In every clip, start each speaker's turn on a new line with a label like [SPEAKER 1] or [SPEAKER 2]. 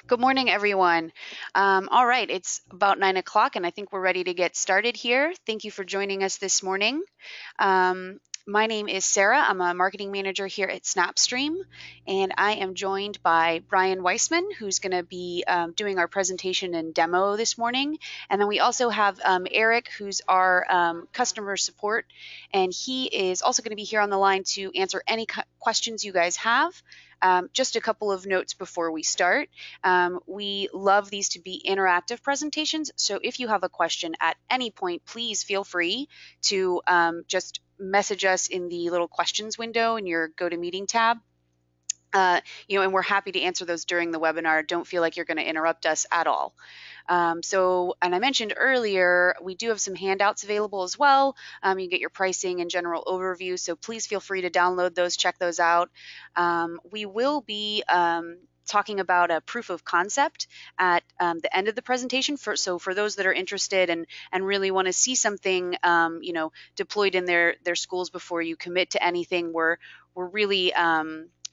[SPEAKER 1] Good morning, everyone. All right, it's about 9 o'clock, and I think we're ready to get started here. Thank you for joining us this morning. My name is Sarah. I'm a marketing manager here at SnapStream, and I am joined by Brian Weissman, who's going to be doing our presentation and demo this morning. And then we also have Eric, who's our customer support, and he is also going to be here on the line to answer any questions you guys have. Just a couple of notes before we start. We love these to be interactive presentations, so if you have a question at any point, please feel free to just message us in the little questions window in your GoToMeeting tab. And we're happy to answer those during the webinar. Don't feel like you're going to interrupt us at all. And I mentioned earlier, we do have some handouts available as well. You get your pricing and general overview, so please feel free to download those, check those out. We will be talking about a proof of concept at the end of the presentation. So for those that are interested and really want to see something, deployed in their schools before you commit to anything, we're really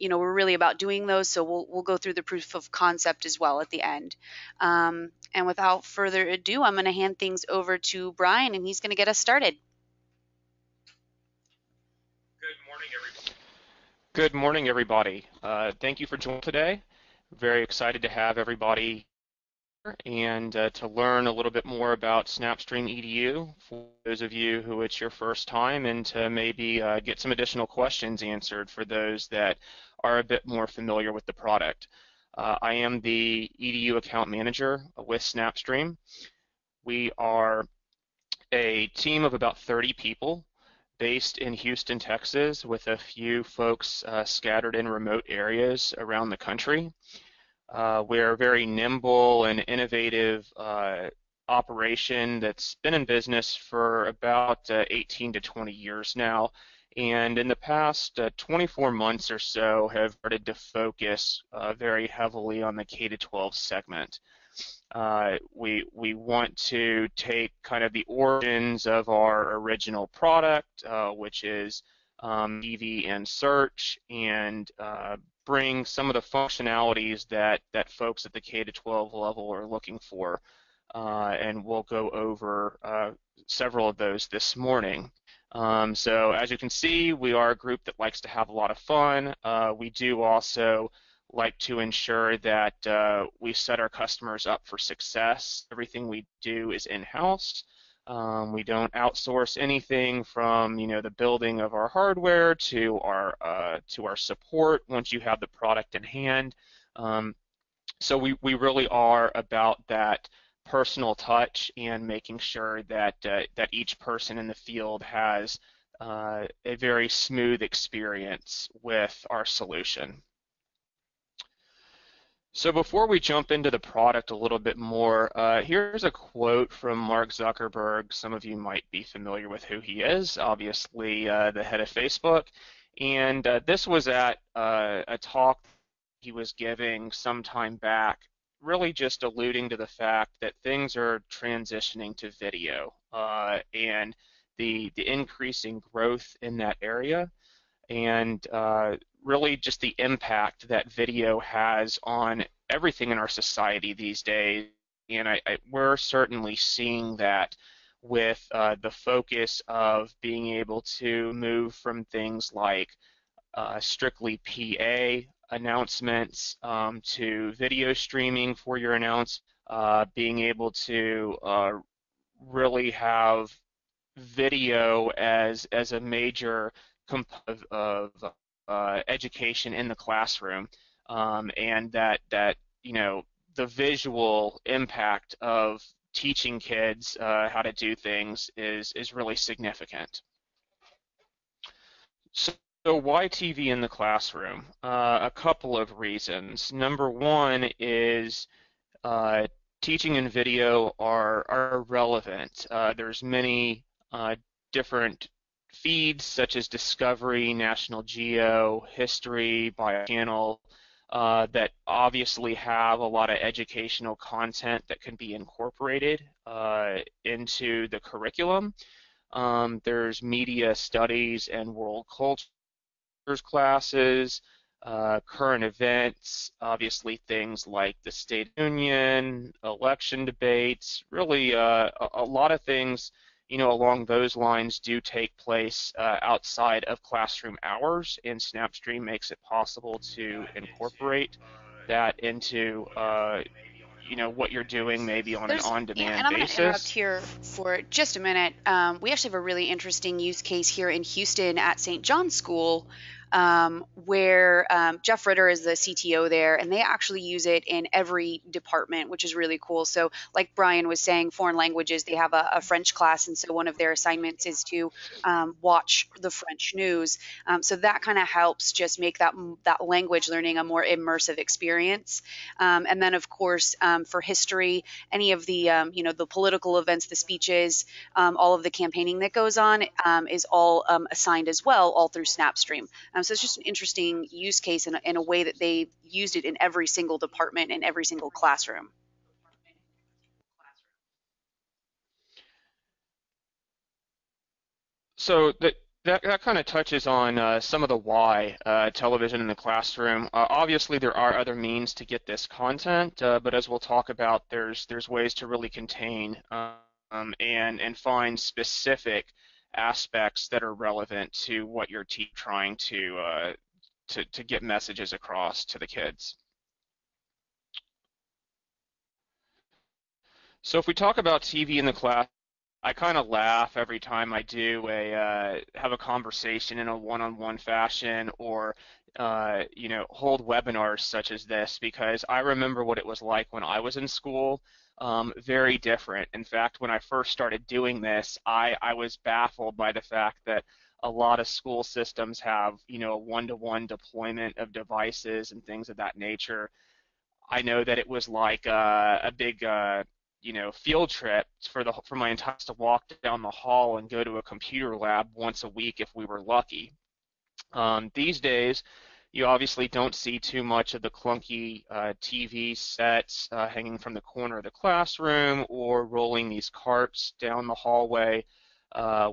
[SPEAKER 1] we're really about doing those, so we'll go through the proof of concept as well at the end. And without further ado, I'm going to hand things over to Brian, and he's going to get us started.
[SPEAKER 2] Good morning, everybody. Thank you for joining today. Very excited to have everybody here and to learn a little bit more about SnapStream Edu for those of you who it's your first time, and to maybe get some additional questions answered for those that are a bit more familiar with the product. I am the EDU account manager with SnapStream. We are a team of about 30 people based in Houston, Texas, with a few folks scattered in remote areas around the country. We're a very nimble and innovative operation that's been in business for about 18 to 20 years now, and in the past 24 months or so have started to focus very heavily on the K-12 segment. We want to take kind of the origins of our original product, which is TV and search, and bring some of the functionalities that folks at the K-12 level are looking for. And we'll go over several of those this morning. So as you can see, we are a group that likes to have a lot of fun. We do also like to ensure that we set our customers up for success. Everything we do is in-house. We don't outsource anything from the building of our hardware to our support once you have the product in hand. So we really are about that personal touch and making sure that that each person in the field has a very smooth experience with our solution. So before we jump into the product a little bit more, here's a quote from Mark Zuckerberg. Some of you might be familiar with who he is, obviously the head of Facebook. And this was at a talk he was giving some time back, really just alluding to the fact that things are transitioning to video and the increasing growth in that area, and really just the impact that video has on everything in our society these days. And we're certainly seeing that with the focus of being able to move from things like strictly PA announcements to video streaming for your announce, being able to really have video as a major component of education in the classroom, and that the visual impact of teaching kids how to do things is really significant. So why TV in the classroom? A couple of reasons. Number one is teaching and video are relevant. There's many different feeds such as Discovery, National Geo, History, Bio Channel that obviously have a lot of educational content that can be incorporated into the curriculum. There's media studies and world cultures classes, current events, obviously things like the State of the Union, election debates, really a lot of things, along those lines do take place outside of classroom hours, and SnapStream makes it possible to incorporate that into, what you're doing maybe on an
[SPEAKER 1] Yeah,
[SPEAKER 2] on-demand
[SPEAKER 1] and I'm going to interrupt
[SPEAKER 2] basis.
[SPEAKER 1] here for just a minute. We actually have a really interesting use case here in Houston at St. John's School, where Jeff Ritter is the CTO there, and they actually use it in every department, which is really cool. So, like Brian was saying, foreign languages, they have a French class, and so one of their assignments is to watch the French news. So that kind of helps just make that language learning a more immersive experience. And then, of course, for history, any of the the political events, the speeches, all of the campaigning that goes on is all assigned as well, all through SnapStream. So it's just an interesting use case in a way that they used it in every single department in every single classroom.
[SPEAKER 2] So that kind of touches on some of the why television in the classroom. Obviously, there are other means to get this content, but as we'll talk about, there's ways to really contain and find specific aspects that are relevant to what you're trying to get messages across to the kids. So if we talk about TV in the class, I kind of laugh every time I do a have a conversation in a one-on-one fashion or hold webinars such as this because I remember what it was like when I was in school. Very different. In fact, when I first started doing this, I was baffled by the fact that a lot of school systems have a one-to-one deployment of devices and things of that nature. I know that it was like a big field trip for my entire to walk down the hall and go to a computer lab once a week if we were lucky. These days, you obviously don't see too much of the clunky TV sets hanging from the corner of the classroom or rolling these carts down the hallway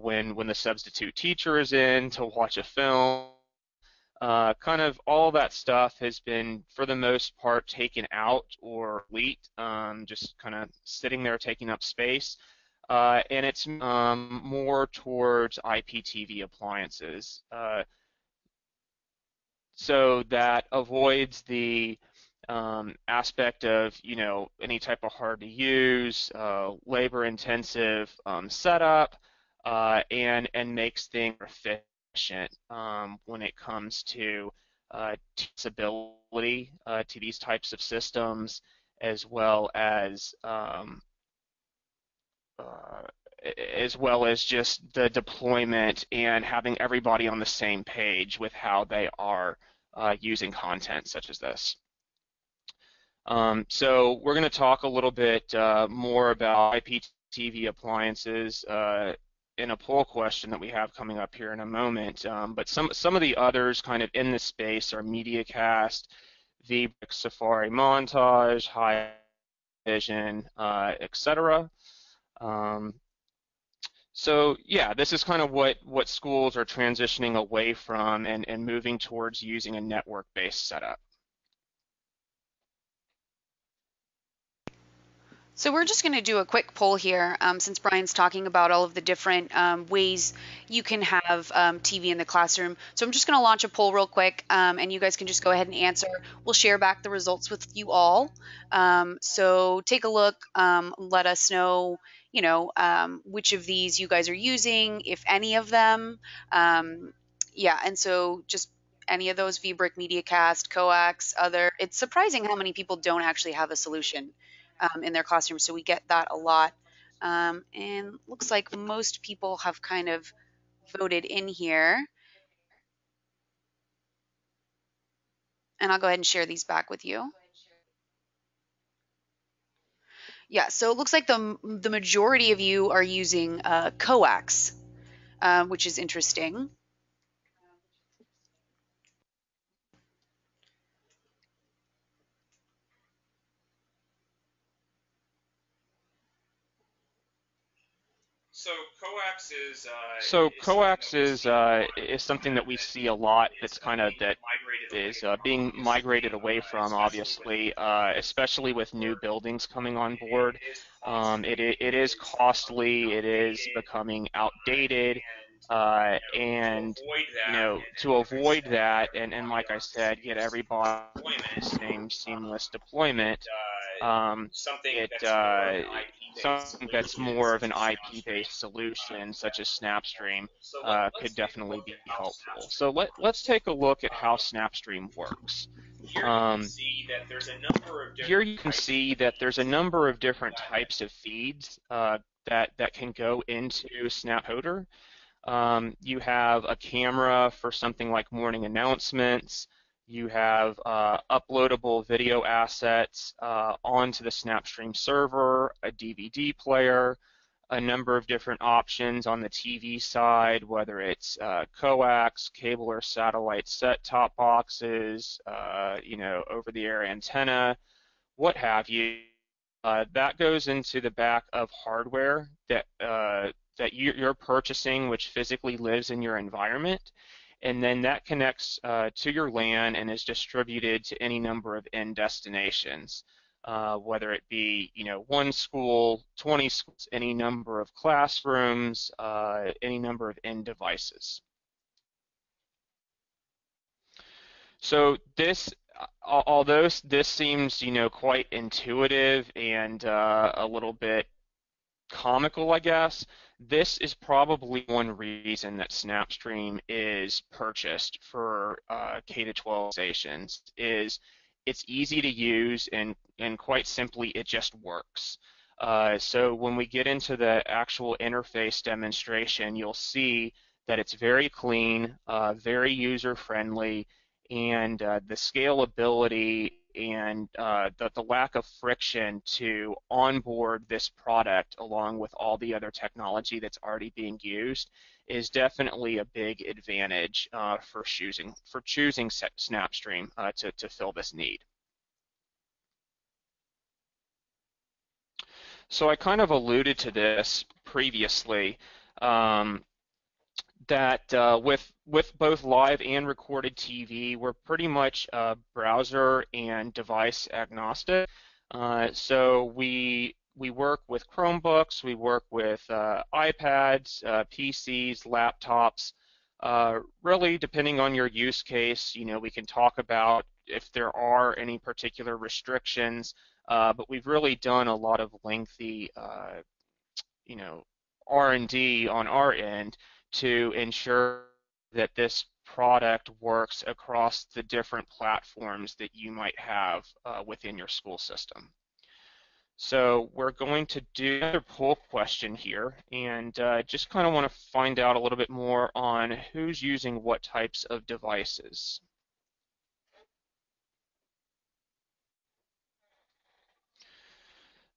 [SPEAKER 2] when the substitute teacher is in to watch a film. Kind of all that stuff has been, for the most part, taken out or delete, just kind of sitting there taking up space. And it's more towards IPTV appliances. So that avoids the aspect of, any type of hard to use, labor intensive setup, and makes things efficient when it comes to accessibility to these types of systems, as well uh, as well as just the deployment and having everybody on the same page with how they are using content such as this. So we're going to talk a little bit more about IPTV appliances in a poll question that we have coming up here in a moment. But some of the others kind of in this space are MediaCast, VBrick, Safari Montage, High Vision, etc. Um, so yeah, this is kind of what schools are transitioning away from and moving towards using a network-based setup.
[SPEAKER 1] So we're just going to do a quick poll here, since Brian's talking about all of the different ways you can have TV in the classroom. So I'm just going to launch a poll real quick, and you guys can just go ahead and answer. We'll share back the results with you all. So take a look, let us know, which of these you guys are using, if any of them. Yeah, and so just any of those, VBrick, MediaCast, Coax, other. It's surprising how many people don't actually have a solution in their classroom. So we get that a lot. And looks like most people have kind of voted in here. And I'll go ahead and share these back with you. Yeah, so it looks like the majority of you are using coax, which is interesting.
[SPEAKER 2] So coax is something that we see a lot. That's kind of that is being migrated away from, obviously, especially with new buildings coming on board. It is costly. It is becoming outdated, and to avoid that, and like I said, get everybody the same seamless deployment. Um, it Something that's more of an IP-based solution, such as SnapStream, could definitely be helpful. So let's take a look at how SnapStream works. Um, Here you can see that there's a number of different types of feeds that can go into SnapCoder. You have a camera for something like morning announcements. You have uploadable video assets onto the SnapStream server, a DVD player, a number of different options on the TV side, whether it's coax, cable or satellite set-top boxes, over-the-air antenna, what have you. That goes into the back of hardware that you're purchasing, which physically lives in your environment, and then that connects to your LAN and is distributed to any number of end destinations, whether it be one school, 20 schools, any number of classrooms, any number of end devices. So although this seems quite intuitive and a little bit comical, I guess, this is probably one reason that SnapStream is purchased for K-12 stations. Is it's easy to use, and quite simply it just works. So when we get into the actual interface demonstration, you'll see that it's very clean, very user-friendly, and the scalability and the lack of friction to onboard this product along with all the other technology that's already being used is definitely a big advantage for choosing SnapStream to fill this need. So I kind of alluded to this previously. That with both live and recorded TV, we're pretty much browser and device agnostic. So we work with Chromebooks, we work with iPads, PCs, laptops. Really, depending on your use case, we can talk about if there are any particular restrictions. But we've really done a lot of lengthy, you know, R&D on our end to ensure that this product works across the different platforms that you might have within your school system. So we're going to do another poll question here, and just kind of want to find out a little bit more on who's using what types of devices.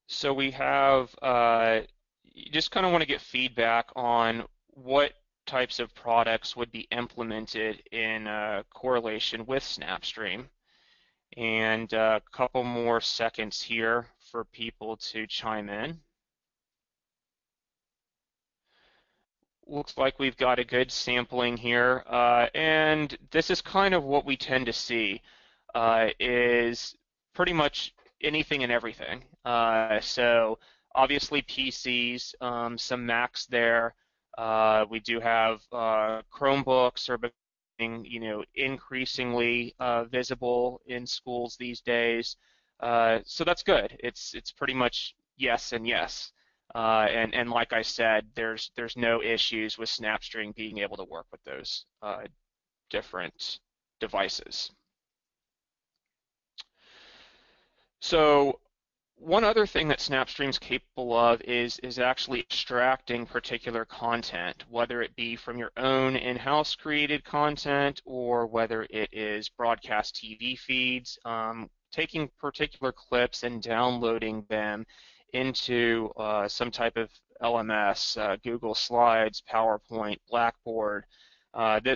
[SPEAKER 2] So we have, you just kind of want to get feedback on what types of products would be implemented in correlation with SnapStream. And a couple more seconds here for people to chime in. Looks like we've got a good sampling here, and this is kind of what we tend to see, is pretty much anything and everything. So obviously PCs, some Macs there. We do have Chromebooks are becoming, increasingly visible in schools these days. So that's good. It's pretty much yes and yes. And like I said, there's no issues with SnapStream being able to work with those different devices. So one other thing that SnapStream's capable of is actually extracting particular content, whether it be from your own in-house created content or whether it is broadcast TV feeds, taking particular clips and downloading them into some type of LMS, Google Slides, PowerPoint, Blackboard.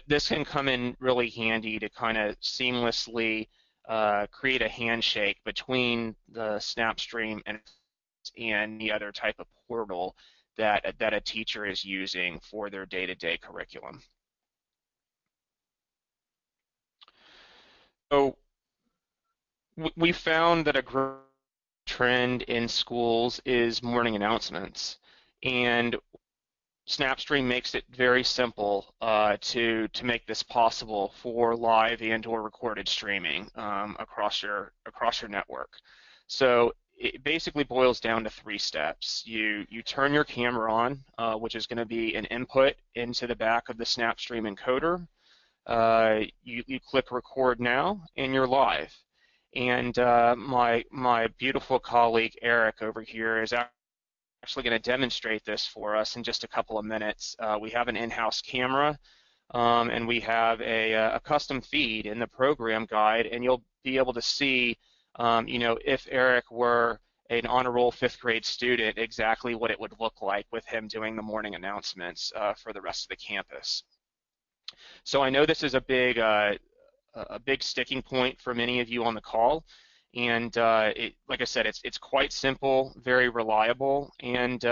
[SPEAKER 2] This can come in really handy to kind of seamlessly create a handshake between the SnapStream and the other type of portal that a teacher is using for their day-to-day curriculum. So we found that a growing trend in schools is morning announcements, and SnapStream makes it very simple to make this possible for live and/or recorded streaming across your network. So it basically boils down to 3 steps. You turn your camera on, which is going to be an input into the back of the SnapStream encoder. You click record now, and you're live. And my beautiful colleague Eric over here is actually going to demonstrate this for us in just a couple of minutes. We have an in-house camera, and we have a custom feed in the program guide, and you'll be able to see, if Eric were an honor roll 5th grade student, exactly what it would look like with him doing the morning announcements for the rest of the campus. So I know this is a big sticking point for many of you on the call, and like I said, it's quite simple, very reliable, and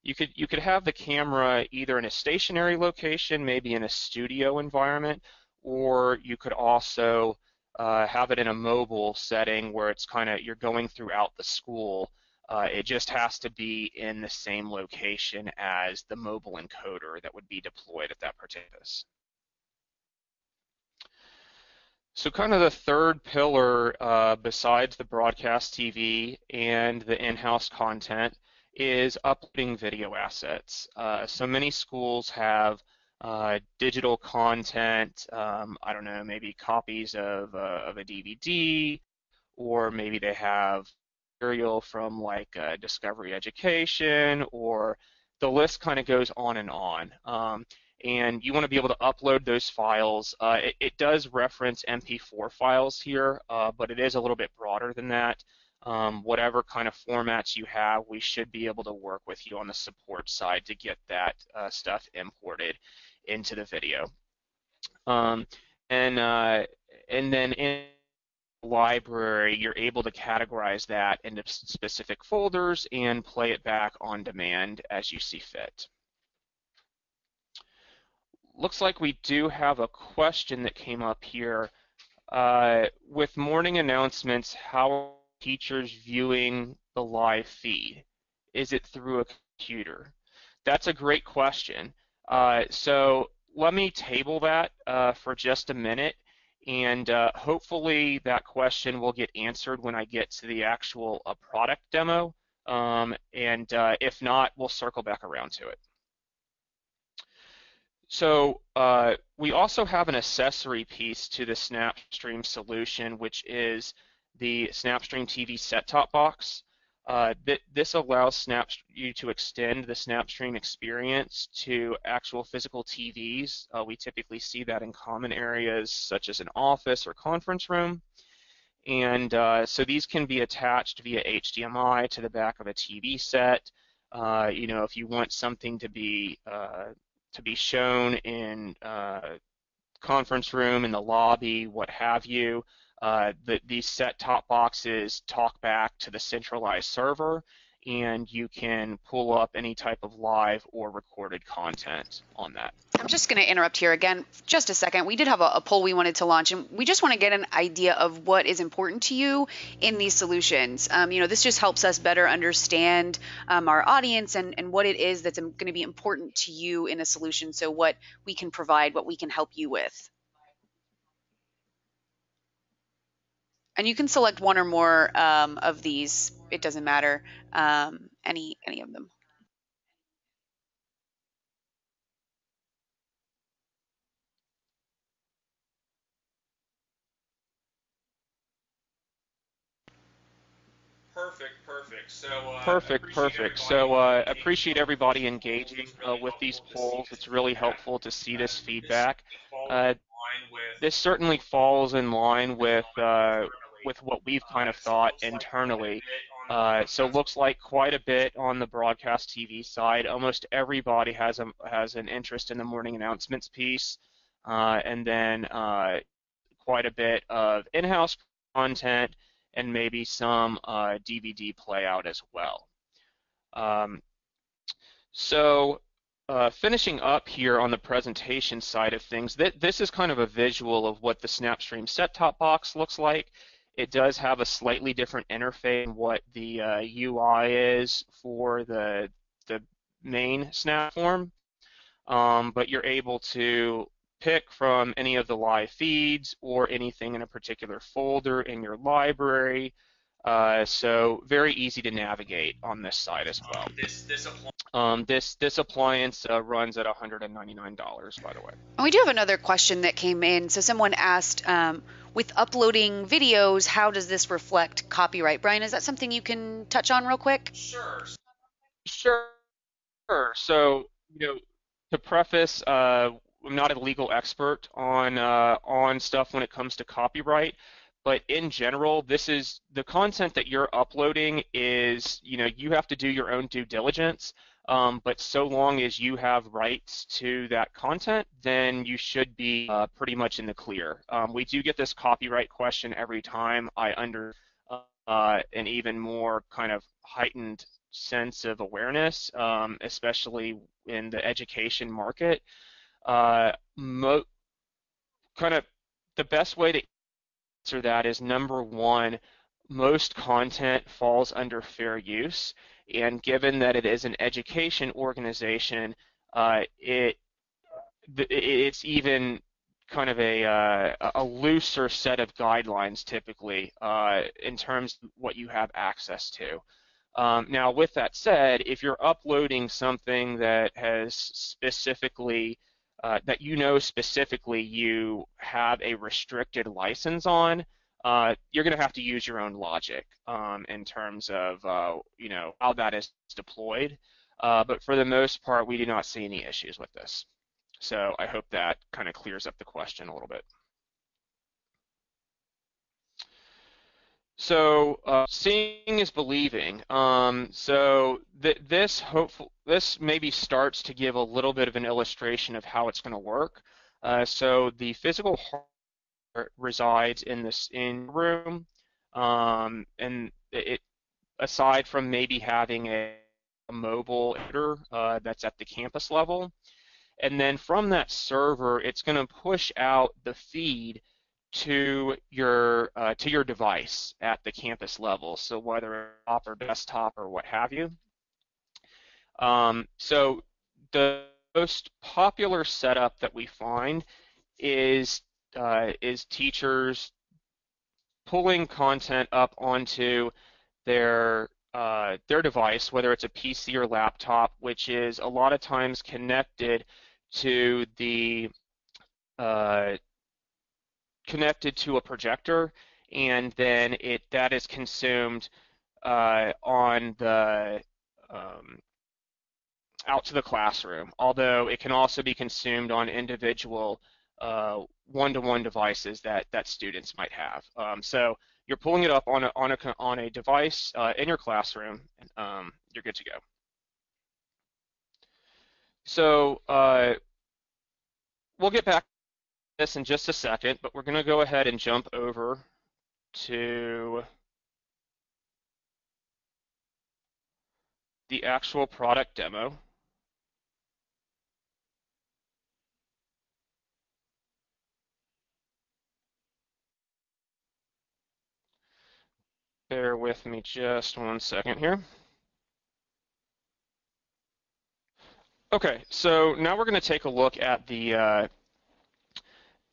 [SPEAKER 2] you could have the camera either in a stationary location, maybe in a studio environment, or you could also have it in a mobile setting where it's you're going throughout the school. It just has to be in the same location as the mobile encoder that would be deployed at that particular campus. So kind of the third pillar, besides the broadcast TV and the in-house content, is uploading video assets. So many schools have digital content, I don't know, maybe copies of a DVD, or maybe they have material from like Discovery Education, or the list kind of goes on and on. And you want to be able to upload those files. It does reference MP4 files here, but it is a little bit broader than that. Whatever kind of formats you have, we should be able to work with you on the support side to get that stuff imported into the video. And then in the library, you're able to categorize that into specific folders and play it back on demand as you see fit. Looks like we do have a question that came up here. With morning announcements, how are teachers viewing the live feed? Is it through a computer? That's a great question. So let me table that for just a minute, and hopefully that question will get answered when I get to the actual product demo. And if not, we'll circle back around to it. So we also have an accessory piece to the SnapStream solution, which is the SnapStream TV set-top box. This allows you to extend the SnapStream experience to actual physical TVs. We typically see that in common areas such as an office or conference room. And so these can be attached via HDMI to the back of a TV set. If you want something to be shown in conference room, in the lobby, what have you. These set-top boxes talk back to the centralized server, and you can pull up any type of live or recorded content on that.
[SPEAKER 1] I'm just going to interrupt here again just a second. We did have a poll we wanted to launch, and we just want to get an idea of what is important to you in these solutions. This just helps us better understand our audience and what it is that's going to be important to you in a solution, so what we can provide, what we can help you with. And you can select one or more of these. It doesn't matter, any of them.
[SPEAKER 2] Perfect. So appreciate everybody engaging with these polls. It's really helpful to see this feedback. This certainly falls in line with what we've kind of thought internally. So looks like quite a bit on the broadcast TV side. Almost everybody has an interest in the morning announcements piece, and then quite a bit of in-house content, and maybe some DVD playout as well. So finishing up here on the presentation side of things, this is kind of a visual of what the SnapStream set-top box looks like. It does have a slightly different interface than what the UI is for the main Snap form, but you're able to pick from any of the live feeds or anything in a particular folder in your library. So very easy to navigate on this side as well. This appliance runs at $199, by the way.
[SPEAKER 1] And we do have another question that came in. So someone asked, with uploading videos, how does this reflect copyright? Brian, is that something you can touch on real quick?
[SPEAKER 2] Sure. So, to preface, I'm not a legal expert on stuff when it comes to copyright, but in general, this is the content that you're uploading is, you have to do your own due diligence. But so long as you have rights to that content, then you should be pretty much in the clear. We do get this copyright question every time I under an even more kind of heightened sense of awareness, especially in the education market. Uh, Kind of the best way to answer that is number one, most content falls under fair use, and given that it is an education organization, it's even kind of a looser set of guidelines typically in terms of what you have access to. Now, with that said, if you're uploading something that has specifically, that specifically you have a restricted license on, you're going to have to use your own logic in terms of, how that is deployed. But for the most part, we do not see any issues with this. So I hope that kind of clears up the question a little bit. So seeing is believing. So this maybe starts to give a little bit of an illustration of how it's going to work. So the physical hardware resides in this room, and it aside from maybe having a mobile editor that's at the campus level, and then from that server, it's going to push out the feed to your device at the campus level. So whether laptop or desktop or what have you. So the most popular setup that we find is teachers pulling content up onto their device, whether it's a PC or laptop, which is a lot of times connected to a projector, and then that is consumed on the out to the classroom. Although it can also be consumed on individual one-to-one devices that students might have. So you're pulling it up on a device in your classroom, and you're good to go. So we'll get back to this in just a second, but we're going to go ahead and jump over to the actual product demo. Bear with me just 1 second here. Okay, so now we're going to take a look at the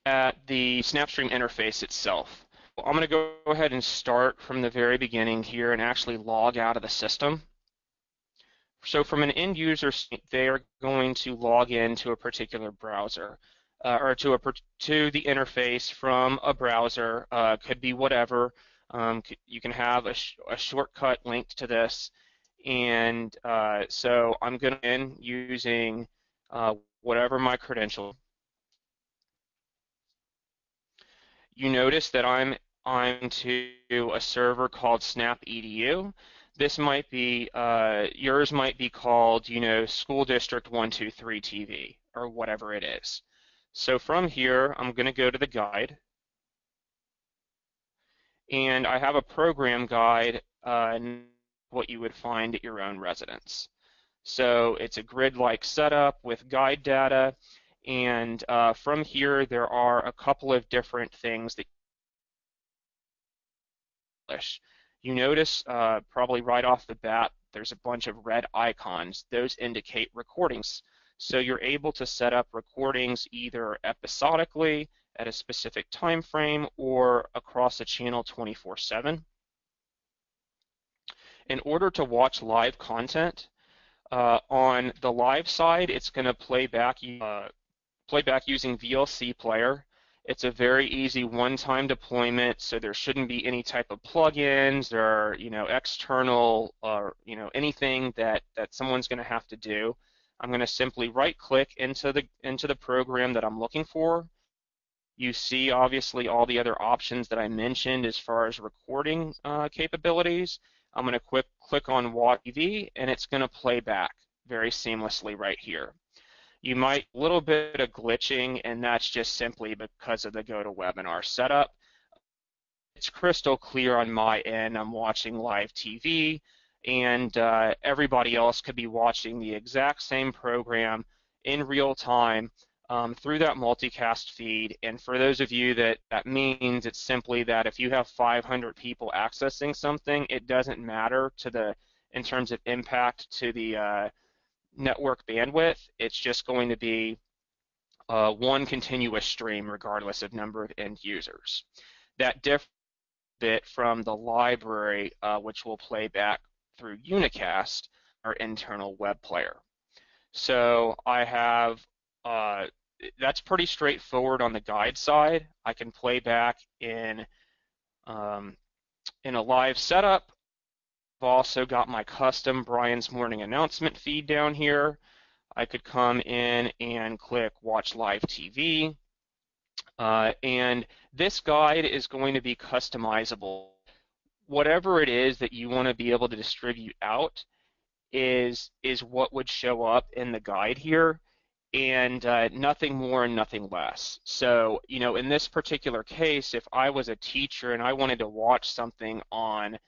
[SPEAKER 2] SnapStream interface itself. I'm going to go ahead and start from the very beginning here and actually log out of the system. So from an end user, they are going to log into a particular browser or to the interface from a browser. Could be whatever. You can have a shortcut linked to this. And so I'm going to in using whatever my credential. You notice that I'm to a server called Snap Edu. This might be yours might be called, School District 123 TV or whatever it is. So from here, I'm going to go to the guide, and I have a program guide, what you would find at your own residence. So it's a grid-like setup with guide data, and from here there are a couple of different things that you notice probably right off the bat there's a bunch of red icons. Those indicate recordings. So you're able to set up recordings either episodically at a specific time frame or across a channel 24/7. In order to watch live content, on the live side, it's going to play back using VLC Player. It's a very easy one-time deployment, so there shouldn't be any type of plugins or external or anything that someone's going to have to do. I'm going to simply right-click into the program that I'm looking for. You see, obviously, all the other options that I mentioned as far as recording capabilities. I'm going to click on Watch TV, and it's going to play back very seamlessly right here. You might a little bit of glitching, and that's just simply because of the GoToWebinar setup. It's crystal clear on my end. I'm watching live TV, and everybody else could be watching the exact same program in real time through that multicast feed. And for those of you that means, it's simply that if you have 500 people accessing something, it doesn't matter in terms of impact to the network bandwidth. It's just going to be one continuous stream regardless of number of end users. That differs a bit from the library, which will play back through Unicast, our internal web player. So I have, that's pretty straightforward on the guide side. I can play back in a live setup. I've also got my custom Brian's Morning Announcement feed down here. I could come in and click Watch Live TV. And this guide is going to be customizable. Whatever it is that you want to be able to distribute out is what would show up in the guide here, and nothing more and nothing less. So, in this particular case, if I was a teacher and I wanted to watch something on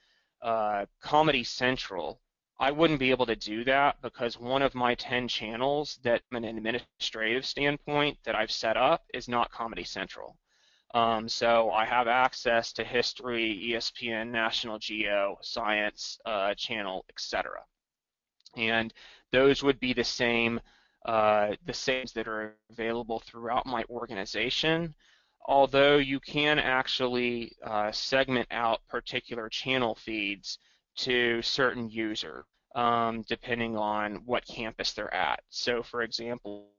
[SPEAKER 2] Comedy Central, I wouldn't be able to do that because one of my 10 channels that from an administrative standpoint that I've set up is not Comedy Central. So I have access to history, ESPN, National Geo, science channel, etc. And those would be the same that are available throughout my organization, although you can actually segment out particular channel feeds to certain users, depending on what campus they're at. So for example,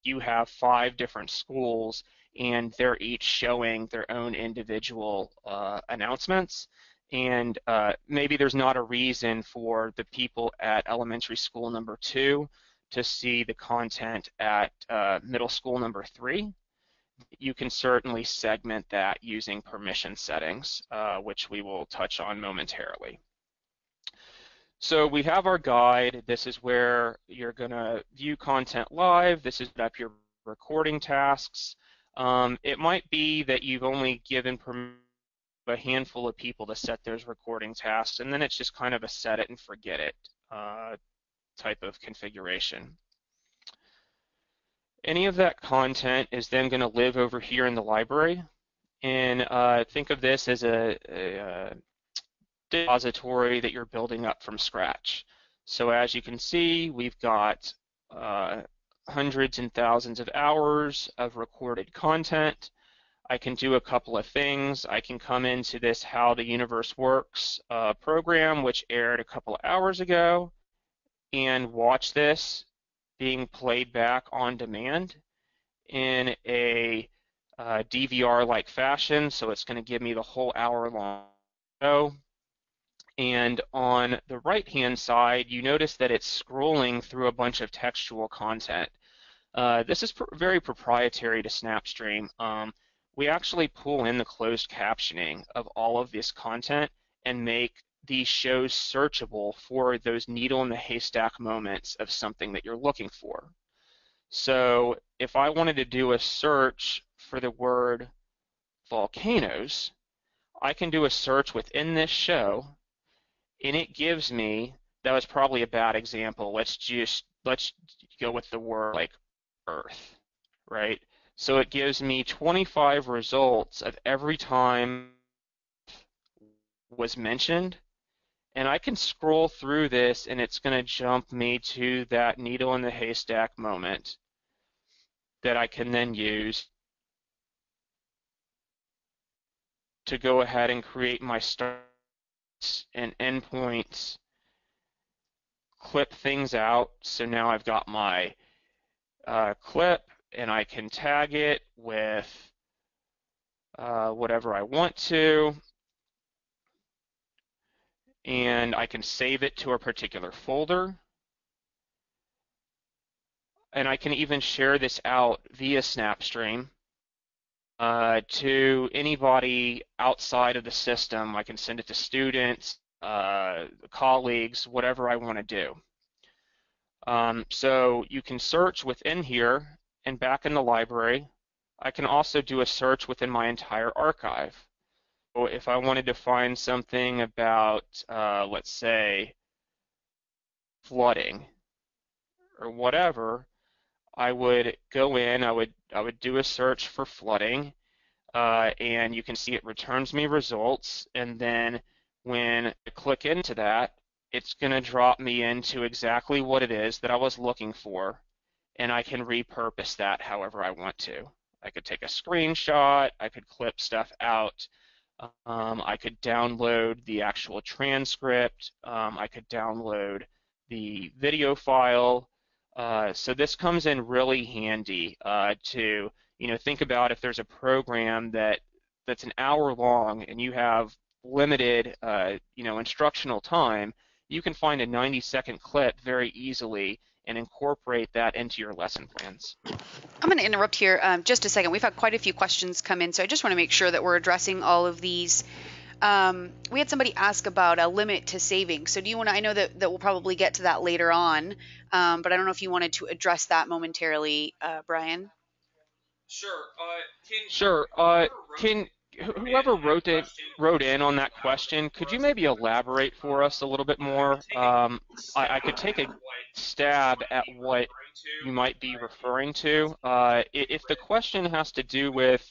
[SPEAKER 2] you have 5 different schools and they're each showing their own individual announcements, and maybe there's not a reason for the people at elementary school number 2 to see the content at middle school number 3. You can certainly segment that using permission settings, which we will touch on momentarily. So we have our guide. This is where you're going to view content live. This is up your recording tasks. It might be that you've only given a handful of people to set those recording tasks, and then it's just kind of a set it and forget it type of configuration. Any of that content is then going to live over here in the library, and think of this as a repository that you're building up from scratch. So as you can see, we've got hundreds and thousands of hours of recorded content. I can do a couple of things. I can come into this How the Universe Works program, which aired a couple of hours ago, and watch this being played back on demand in a DVR-like fashion. So it's going to give me the whole hour-long show. And on the right-hand side, you notice that it's scrolling through a bunch of textual content. This is very proprietary to SnapStream. We actually pull in the closed captioning of all of this content and make these shows searchable for those needle in the haystack moments of something that you're looking for. So if I wanted to do a search for the word volcanoes, I can do a search within this show, and it gives me that was probably a bad example. Let's go with the word like Earth, right? So it gives me 25 results of every time was mentioned, and I can scroll through this and it's going to jump me to that needle in the haystack moment that I can then use to go ahead and create my starts and endpoints, clip things out. So now I've got my clip and I can tag it with whatever I want to, and I can save it to a particular folder, and I can even share this out via SnapStream to anybody outside of the system. I can send it to students, colleagues, whatever I want to do. So you can search within here, and back in the library, I can also do a search within my entire archive. So if I wanted to find something about, let's say, flooding or whatever, I would go in, I would do a search for flooding, and you can see it returns me results, and then when I click into that, it's going to drop me into exactly what it is that I was looking for, and I can repurpose that however I want to. I could take a screenshot, I could clip stuff out, I could download the actual transcript, I could download the video file. So this comes in really handy to think about if there's a program that's an hour long and you have limited instructional time, you can find a 90-second clip very easily and incorporate that into your lesson plans.
[SPEAKER 1] I'm going to interrupt here just a second. We've had quite a few questions come in, so I just want to make sure that we're addressing all of these. We had somebody ask about a limit to saving. So do you want to, I know that we'll probably get to that later on, but I don't know if you wanted to address that momentarily, Brian.
[SPEAKER 2] Sure. Can whoever wrote in on that question, could you maybe elaborate for us a little bit more? I could take a stab at what you might be referring to. If the question has to do with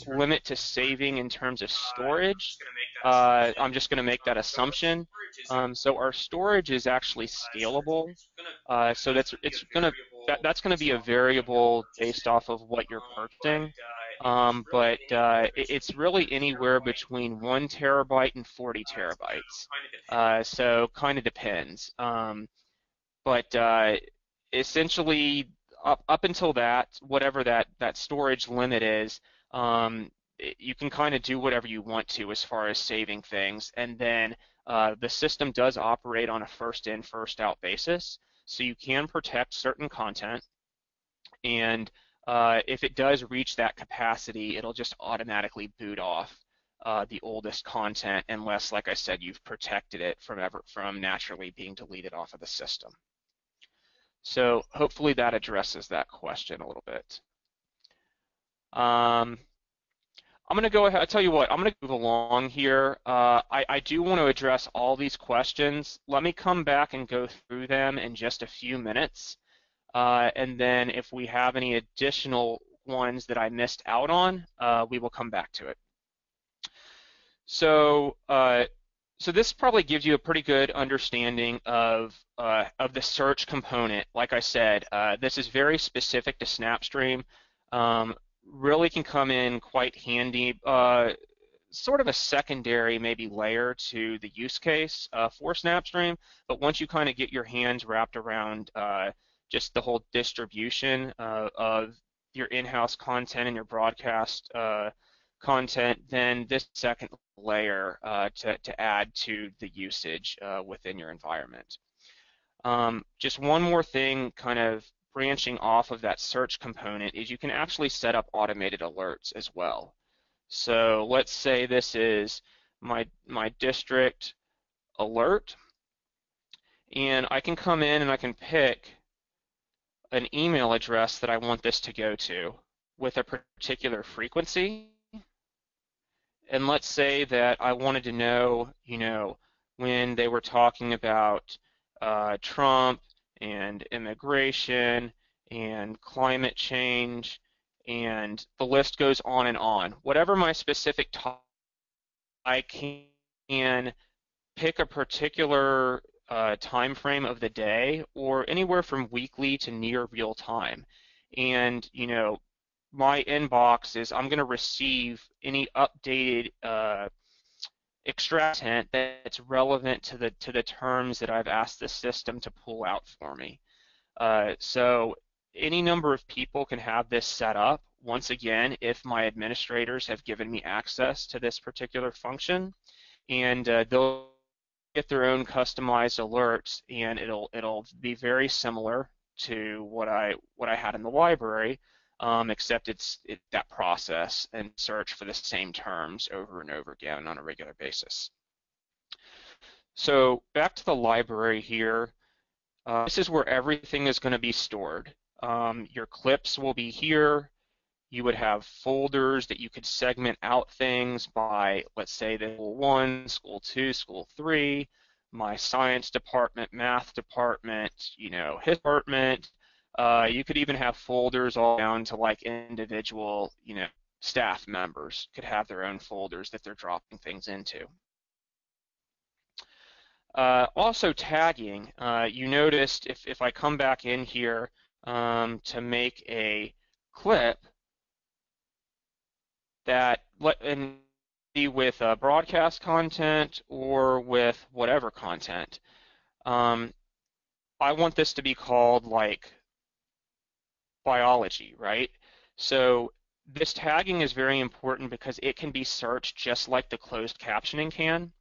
[SPEAKER 2] limit to saving in terms of storage, I'm just going to make that assumption. So our storage is actually scalable. So that's going to be a variable based off of what you're purchasing. But it's really anywhere between 1 terabyte and 40 terabytes. So kind of depends. But essentially, up until that, whatever that storage limit is, you can kind of do whatever you want to as far as saving things. And then the system does operate on a first in, first out basis. So you can protect certain content. And if it does reach that capacity, it'll just automatically boot off the oldest content unless, like I said, you've protected it from naturally being deleted off of the system. So hopefully that addresses that question a little bit. I'm going to go ahead. I'll tell you what, I'm going to move along here. I do want to address all these questions. Let me come back and go through them in just a few minutes. And then if we have any additional ones that I missed out on, we will come back to it. So this probably gives you a pretty good understanding of the search component. Like I said, this is very specific to SnapStream. Really can come in quite handy, sort of a secondary maybe layer to the use case for SnapStream. But once you kind of get your hands wrapped around just the whole distribution of your in-house content and your broadcast content, then this second layer to add to the usage within your environment. Just one more thing kind of branching off of that search component is you can actually set up automated alerts as well. So let's say this is my district alert, and I can come in and I can pick an email address that I want this to go to with a particular frequency. And let's say that I wanted to know, when they were talking about Trump and immigration and climate change, and the list goes on and on. Whatever my specific topic, I can pick a particular time frame of the day or anywhere from weekly to near real time. And, my inbox is I'm going to receive any updated extract content that's relevant to the terms that I've asked the system to pull out for me. So any number of people can have this set up, once again, if my administrators have given me access to this particular function, and they'll get their own customized alerts, and it'll be very similar to what I had in the library, except it's that process and search for the same terms over and over again on a regular basis. So back to the library here. This is where everything is going to be stored. Your clips will be here. You would have folders that you could segment out things by, let's say, the School 1, School 2, School 3, my science department, math department, his department. You could even have folders all down to like individual, staff members could have their own folders that they're dropping things into. Also tagging, you noticed if I come back in here to make a clip, that and be with broadcast content or with whatever content. I want this to be called like biology, right? So this tagging is very important because it can be searched just like the closed captioning can.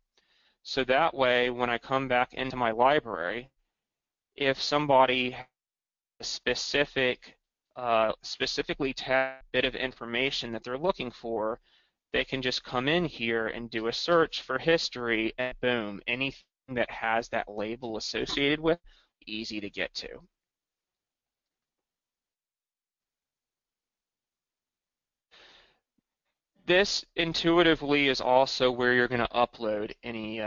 [SPEAKER 2] So that way, when I come back into my library, if somebody has a specifically tagged bit of information that they're looking for, they can just come in here and do a search for history, and boom, anything that has that label associated with, easy to get to. This intuitively is also where you're going to upload any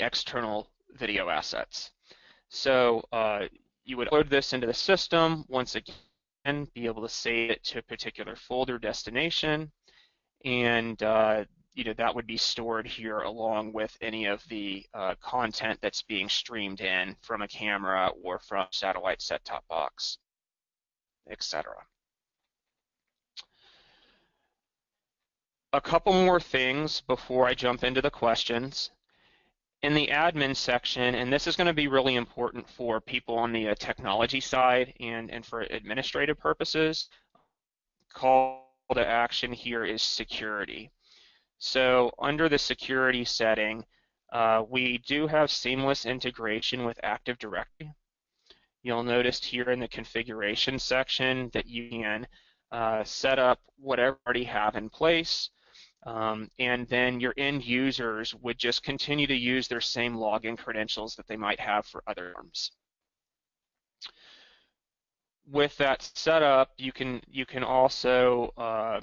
[SPEAKER 2] external video assets. So you would upload this into the system, once again, be able to save it to a particular folder destination, and that would be stored here along with any of the content that's being streamed in from a camera or from satellite set-top box, etc. A couple more things before I jump into the questions. In the admin section, and this is going to be really important for people on the technology side and for administrative purposes, call to action here is security. So under the security setting, we do have seamless integration with Active Directory. You'll notice here in the configuration section that you can set up whatever you already have in place. And then your end users would just continue to use their same login credentials that they might have for other firms. With that setup, you can also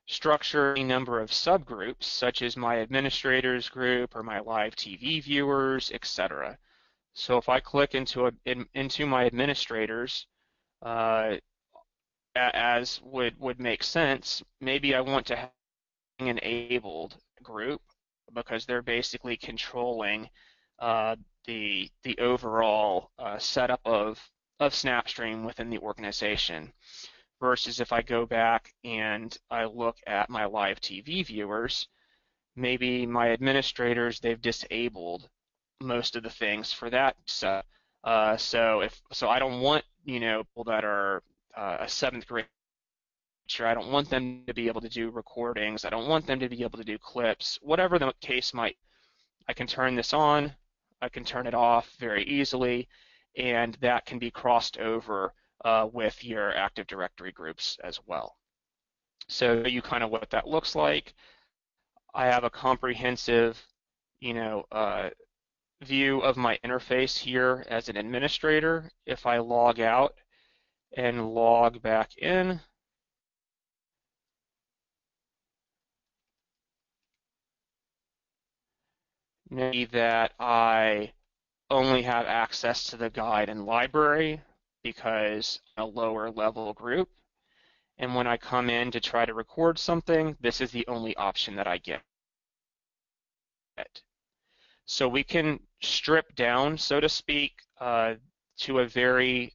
[SPEAKER 2] structure a number of subgroups, such as my administrators group or my live TV viewers, etc. So if I click into my administrators, as would make sense, maybe I want to have enabled group because they're basically controlling the overall setup of SnapStream within the organization. Versus if I go back and I look at my live TV viewers, maybe my administrators, they've disabled most of the things for that. So I don't want people that are a 7th grade. I don't want them to be able to do recordings. I don't want them to be able to do clips. Whatever the case might, I can turn this on. I can turn it off very easily, and that can be crossed over with your Active Directory groups as well. So you kind of what that looks like. I have a comprehensive, view of my interface here as an administrator. If I log out and log back in, maybe that I only have access to the guide and library because I'm a lower level group. And when I come in to try to record something, this is the only option that I get. So we can strip down, so to speak, to a very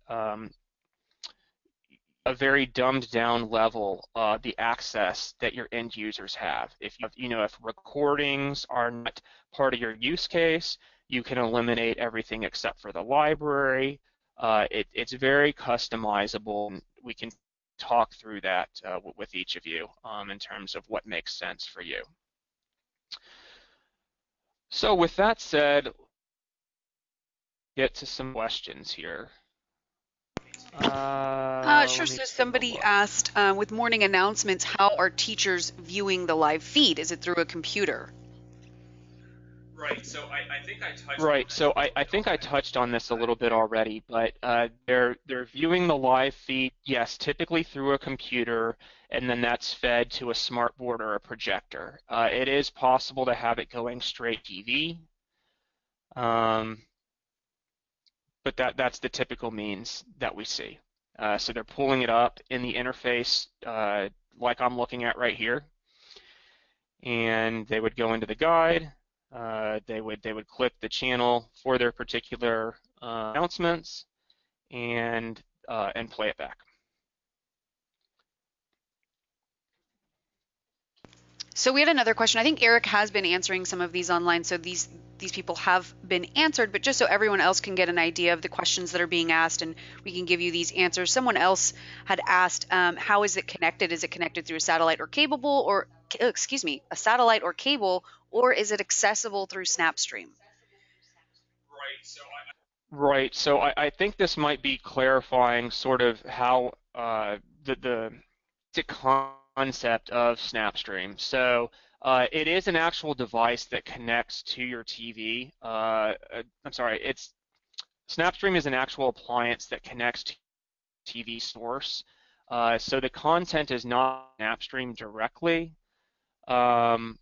[SPEAKER 2] dumbed down level the access that your end users have. If if recordings are not part of your use case, you can eliminate everything except for the library. It's very customizable, and we can talk through that with each of you in terms of what makes sense for you. So with that said, get to some questions here.
[SPEAKER 1] Sure.
[SPEAKER 2] Let me
[SPEAKER 1] So
[SPEAKER 2] take a
[SPEAKER 1] somebody
[SPEAKER 2] look.
[SPEAKER 1] asked, with morning announcements, how are teachers viewing the live feed? Is it through a computer?
[SPEAKER 2] I think I touched on this a little bit already, but they're viewing the live feed, yes, typically through a computer, and then that's fed to a smart board or a projector. It is possible to have it going straight TV, um, but that's the typical means that we see. So they're pulling it up in the interface like I'm looking at right here, and they would go into the guide. They would click the channel for their particular announcements and play it back.
[SPEAKER 1] So we had another question. I think Eric has been answering some of these online, so these people have been answered, but just so everyone else can get an idea of the questions that are being asked and we can give you these answers. Someone else had asked, how is it connected? Is it connected through a satellite or cable, or excuse me, a satellite or cable, or is it accessible through SnapStream?
[SPEAKER 2] Right. So I think this might be clarifying sort of how the basic concept of SnapStream. So it is an actual device that connects to your TV. I'm sorry, it's SnapStream is an actual appliance that connects to TV source. So the content is not SnapStream directly. Um,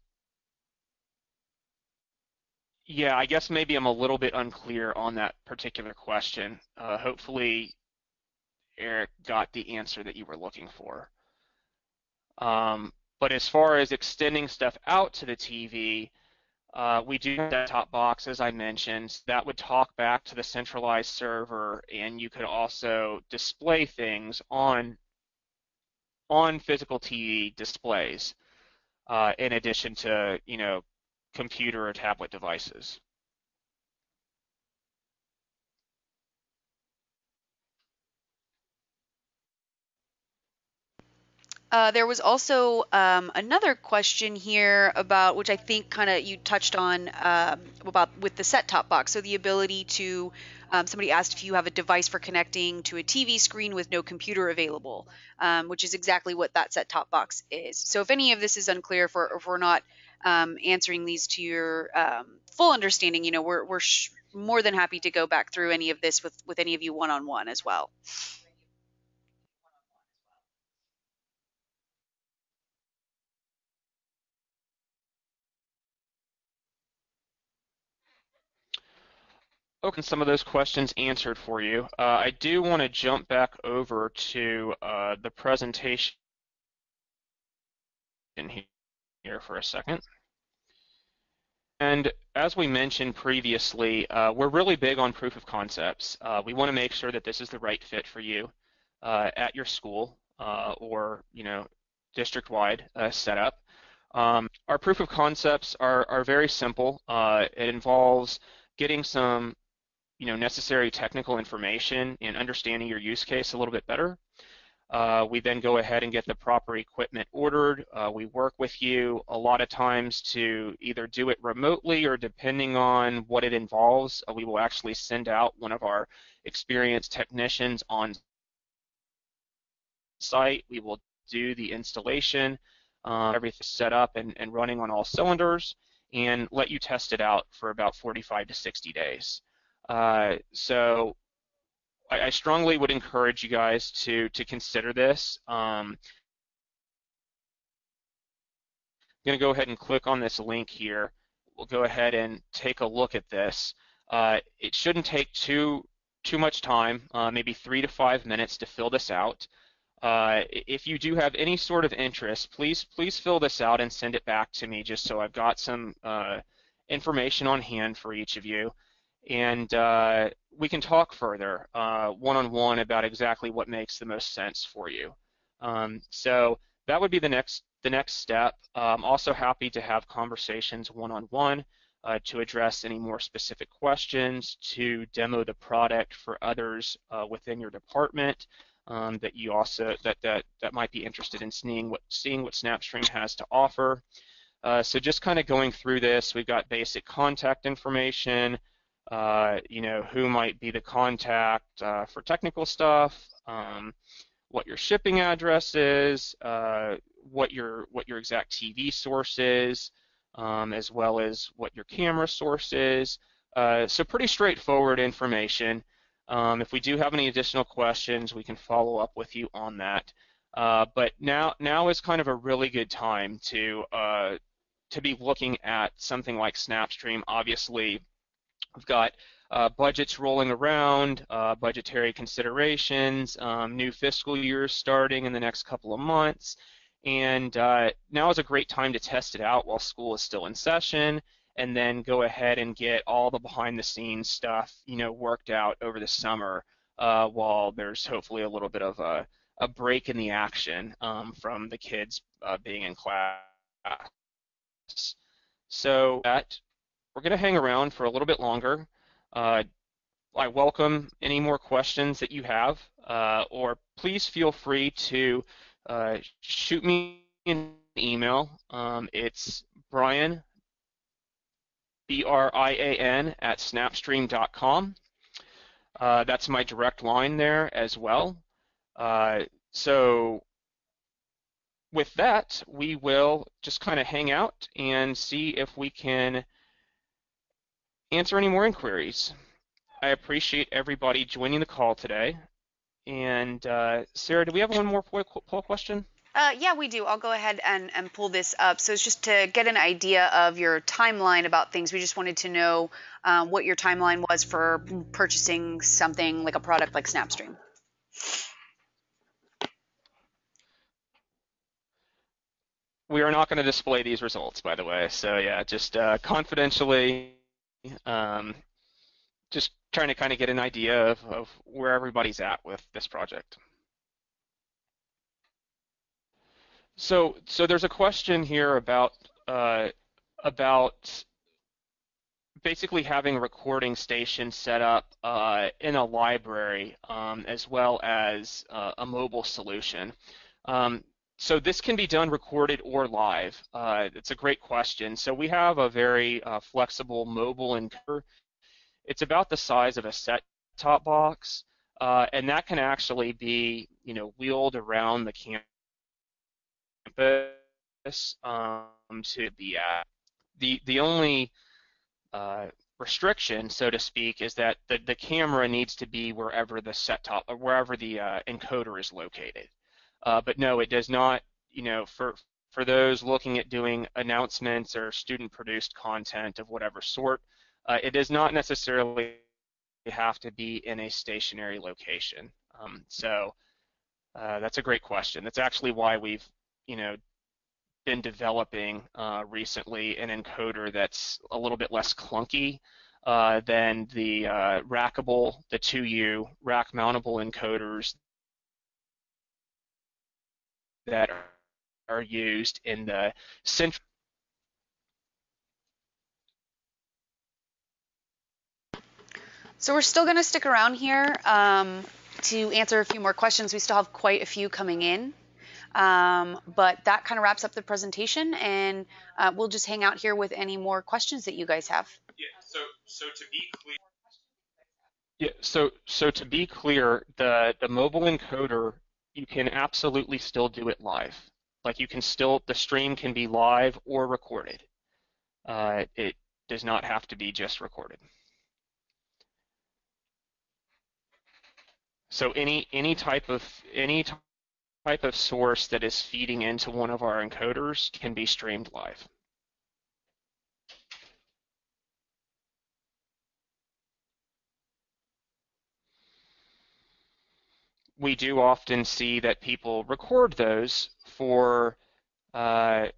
[SPEAKER 2] yeah, I guess maybe I'm a little bit unclear on that particular question. Hopefully, Eric got the answer that you were looking for. But as far as extending stuff out to the TV, we do have a set-top box, as I mentioned, that would talk back to the centralized server, and you could also display things on physical TV displays, in addition to, computer or tablet devices.
[SPEAKER 1] There was also another question here about, which I think kind of you touched on, about with the set-top box. So the ability to, somebody asked if you have a device for connecting to a TV screen with no computer available, which is exactly what that set-top box is. So if any of this is unclear, if we're not answering these to your full understanding, we're more than happy to go back through any of this with any of you one-on-one as well.
[SPEAKER 2] Okay, some of those questions answered for you. I do want to jump back over to the presentation here for a second. And as we mentioned previously, we're really big on proof of concepts. We want to make sure that this is the right fit for you at your school or district-wide setup. Our proof of concepts are very simple. It involves getting some necessary technical information and understanding your use case a little bit better. We then go ahead and get the proper equipment ordered. We work with you a lot of times to either do it remotely, or depending on what it involves, we will actually send out one of our experienced technicians on site. We will do the installation, everything set up and running on all cylinders, and let you test it out for about 45 to 60 days. So I strongly would encourage you guys to consider this. I'm going to go ahead and click on this link here. We'll go ahead and take a look at this. It shouldn't take too much time, maybe 3 to 5 minutes to fill this out. If you do have any sort of interest, please fill this out and send it back to me just so I've got some information on hand for each of you. And we can talk further one-on-one about exactly what makes the most sense for you. So that would be the next step. I'm also happy to have conversations one-on-one to address any more specific questions, to demo the product for others within your department that you also that might be interested in seeing what SnapStream has to offer. So just kind of going through this, we've got basic contact information, who might be the contact for technical stuff, what your shipping address is, what your exact TV source is, as well as what your camera source is. So pretty straightforward information. If we do have any additional questions, we can follow up with you on that. But now is kind of a really good time to be looking at something like SnapStream. Obviously, we've got budgets rolling around, budgetary considerations, new fiscal years starting in the next couple of months, and now is a great time to test it out while school is still in session, and then go ahead and get all the behind-the-scenes stuff, worked out over the summer while there's hopefully a little bit of a break in the action from the kids being in class. So we're going to hang around for a little bit longer. I welcome any more questions that you have, or please feel free to shoot me an email. It's Brian, BRIAN, at snapstream.com. That's my direct line there as well. So with that, we will just kind of hang out and see if we can answer any more inquiries. I appreciate everybody joining the call today. And Sarah, do we have one more poll question?
[SPEAKER 1] Yeah, we do. I'll go ahead and pull this up. So it's just to get an idea of your timeline about things. We just wanted to know what your timeline was for purchasing something like a product like SnapStream.
[SPEAKER 2] We are not going to display these results, by the way. So yeah, just confidentially, just trying to kind of get an idea of where everybody's at with this project. So there's a question here about basically having a recording station set up in a library as well as a mobile solution. So this can be done recorded or live. It's a great question. So we have a very flexible mobile encoder. It's about the size of a set-top box, and that can actually be, wheeled around the campus to be at. The only restriction, so to speak, is that the camera needs to be wherever the set-top or wherever the encoder is located. But no, it does not. For those looking at doing announcements or student-produced content of whatever sort, it does not necessarily have to be in a stationary location. So that's a great question. That's actually why we've, been developing recently an encoder that's a little bit less clunky than the rackable, the 2U rack mountable encoders that are used in the central.
[SPEAKER 1] So we're still going to stick around here to answer a few more questions. We still have quite a few coming in. But that kind of wraps up the presentation, and we'll just hang out here with any more questions that you guys have.
[SPEAKER 2] Yeah, so to be clear, so to be clear, the mobile encoder, you can absolutely still do it live. Like the stream can be live or recorded. It does not have to be just recorded. So any type of source that is feeding into one of our encoders can be streamed live. we do often see that people record those for if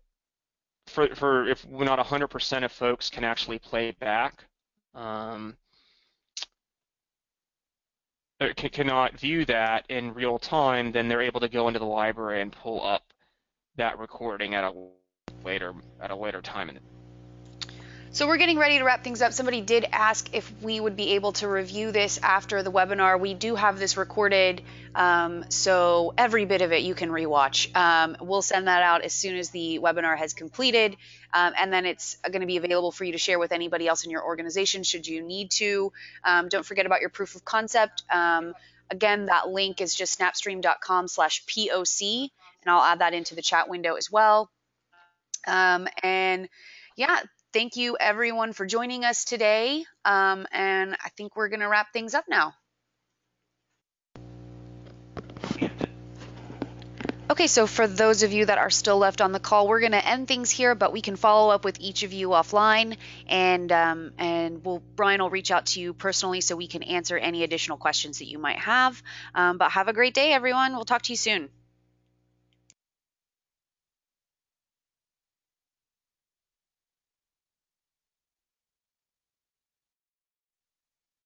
[SPEAKER 2] not 100% of folks can actually play back, cannot view that in real time, then they're able to go into the library and pull up that recording at a later time in the.
[SPEAKER 1] So we're getting ready to wrap things up. Somebody did ask if we would be able to review this after the webinar. We do have this recorded, so every bit of it you can rewatch. We'll send that out as soon as the webinar has completed, and then it's going to be available for you to share with anybody else in your organization should you need to. Don't forget about your proof of concept. Again, that link is just snapstream.com/POC, and I'll add that into the chat window as well. And yeah, thank you everyone for joining us today. And I think we're going to wrap things up now. Okay, so for those of you that are still left on the call, we're going to end things here, but we can follow up with each of you offline, and Brian will reach out to you personally so we can answer any additional questions that you might have. But have a great day, everyone. We'll talk to you soon.